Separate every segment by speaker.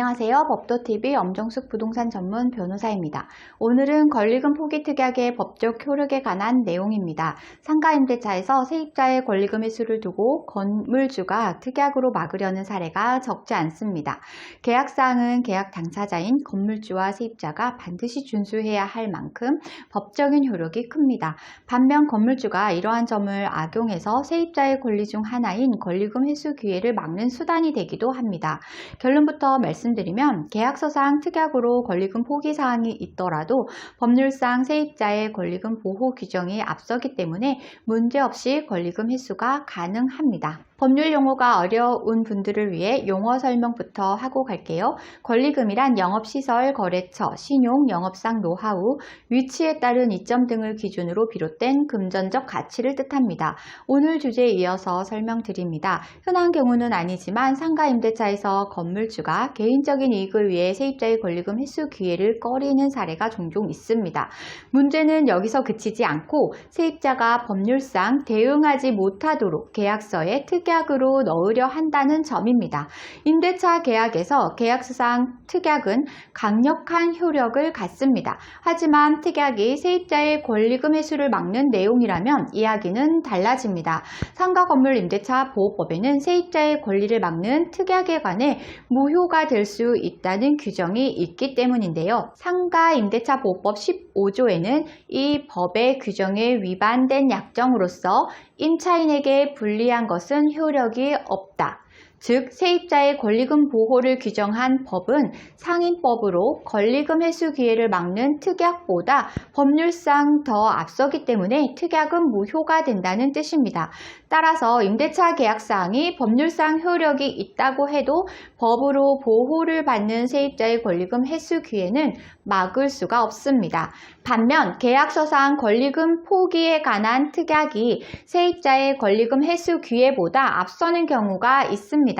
Speaker 1: 안녕하세요. 법도TV 엄정숙 부동산 전문 변호사입니다. 오늘은 권리금 포기 특약의 법적 효력에 관한 내용입니다. 상가임대차에서 세입자의 권리금 회수를 두고 건물주가 특약으로 막으려는 사례가 적지 않습니다. 계약사항은 계약 당사자인 건물주와 세입자가 반드시 준수해야 할 만큼 법적인 효력이 큽니다. 반면 건물주가 이러한 점을 악용해서 세입자의 권리 중 하나인 권리금 회수 기회를 막는 수단이 되기도 합니다. 결론부터 말씀드리면 계약서상 특약으로 권리금 포기 사항이 있더라도 법률상 세입자의 권리금 보호 규정이 앞서기 때문에 문제없이 권리금 회수가 가능합니다. 법률 용어가 어려운 분들을 위해 용어 설명부터 하고 갈게요. 권리금이란 영업시설, 거래처, 신용, 영업상 노하우, 위치에 따른 이점 등을 기준으로 비롯된 금전적 가치를 뜻합니다. 오늘 주제에 이어서 설명드립니다. 흔한 경우는 아니지만 상가임대차에서 건물주가 개인적인 이익을 위해 세입자의 권리금 회수 기회를 꺼리는 사례가 종종 있습니다. 문제는 여기서 그치지 않고 세입자가 법률상 대응하지 못하도록 계약서에 특약으로 넣으려 한다는 점입니다. 임대차 계약에서 계약서상 특약은 강력한 효력을 갖습니다. 하지만 특약이 세입자의 권리금 회수를 막는 내용이라면 이야기는 달라집니다. 상가건물 임대차 보호법에는 세입자의 권리를 막는 특약에 관해 무효가 될 수 있다는 규정이 있기 때문인데요. 상가임대차 보호법 15조에는 이 법의 규정에 위반된 약정으로서 임차인에게 불리한 것은 효력이 없다. 즉 세입자의 권리금 보호를 규정한 법은 상임법으로 권리금 회수 기회를 막는 특약보다 법률상 더 앞서기 때문에 특약은 무효가 된다는 뜻입니다. 따라서 임대차 계약사항이 법률상 효력이 있다고 해도 법으로 보호를 받는 세입자의 권리금 회수 기회는 막을 수가 없습니다. 반면 계약서상 권리금 포기에 관한 특약이 세입자의 권리금 회수 기회보다 앞서는 경우가 있습니다.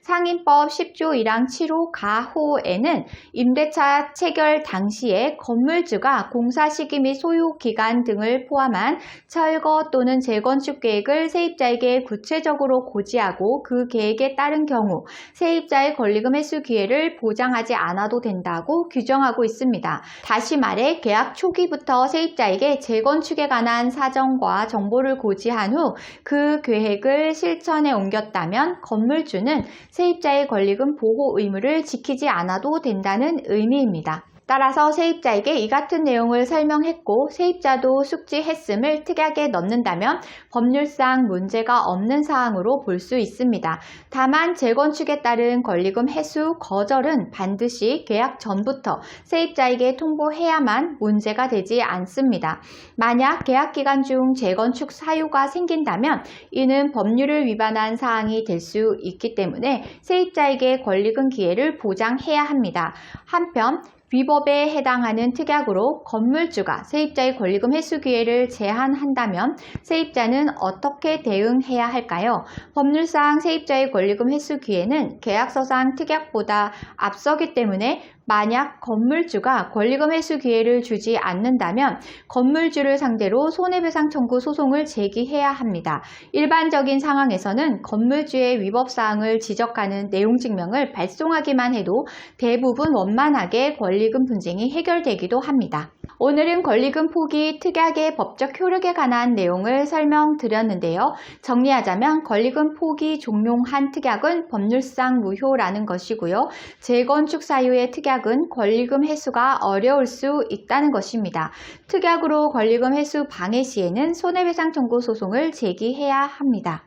Speaker 1: 상임법 10조 1항 7호 가호에는 임대차 체결 당시에 건물주가 공사 시기 및 소요 기간 등을 포함한 철거 또는 재건축 계획을 세입자에게 구체적으로 고지하고 그 계획에 따른 경우 세입자의 권리금 회수 기회를 보장하지 않아도 된다고 규정하고 있습니다. 다시 말해 계약 초기부터 세입자에게 재건축에 관한 사정과 정보를 고지한 후 그 계획을 실천에 옮겼다면 건물주는 세입자의 권리금 보호 의무를 지키지 않아도 된다는 의미입니다. 따라서 세입자에게 이 같은 내용을 설명했고 세입자도 숙지했음을 특약에 넣는다면 법률상 문제가 없는 사항으로 볼 수 있습니다. 다만 재건축에 따른 권리금 회수 거절은 반드시 계약 전부터 세입자에게 통보해야만 문제가 되지 않습니다. 만약 계약 기간 중 재건축 사유가 생긴다면 이는 법률을 위반한 사항이 될 수 있기 때문에 세입자에게 권리금 기회를 보장해야 합니다. 한편 위법에 해당하는 특약으로 건물주가 세입자의 권리금 회수 기회를 제한한다면 세입자는 어떻게 대응해야 할까요? 법률상 세입자의 권리금 회수 기회는 계약서상 특약보다 앞서기 때문에 만약 건물주가 권리금 회수 기회를 주지 않는다면 건물주를 상대로 손해배상 청구 소송을 제기해야 합니다. 일반적인 상황에서는 건물주의 위법사항을 지적하는 내용 증명을 발송하기만 해도 대부분 원만하게 권리금 분쟁이 해결되기도 합니다. 오늘은 권리금 포기 특약의 법적 효력에 관한 내용을 설명드렸는데요. 정리하자면 권리금 포기 종용한 특약은 법률상 무효라는 것이고요. 재건축 사유의 특약은 권리금 회수가 어려울 수 있다는 것입니다. 특약으로 권리금 회수 방해 시에는 손해배상 청구 소송을 제기해야 합니다.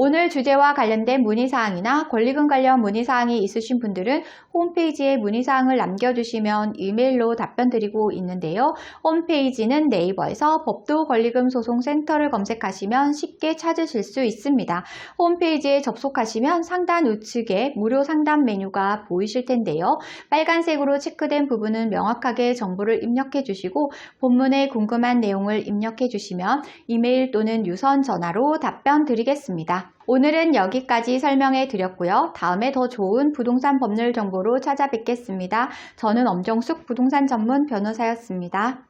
Speaker 1: 오늘 주제와 관련된 문의사항이나 권리금 관련 문의사항이 있으신 분들은 홈페이지에 문의사항을 남겨주시면 이메일로 답변드리고 있는데요. 홈페이지는 네이버에서 법도 권리금 소송센터를 검색하시면 쉽게 찾으실 수 있습니다. 홈페이지에 접속하시면 상단 우측에 무료 상담 메뉴가 보이실 텐데요. 빨간색으로 체크된 부분은 명확하게 정보를 입력해 주시고 본문에 궁금한 내용을 입력해 주시면 이메일 또는 유선 전화로 답변 드리겠습니다. 오늘은 여기까지 설명해 드렸고요. 다음에 더 좋은 부동산 법률 정보로 찾아뵙겠습니다. 저는 엄정숙 부동산 전문 변호사였습니다.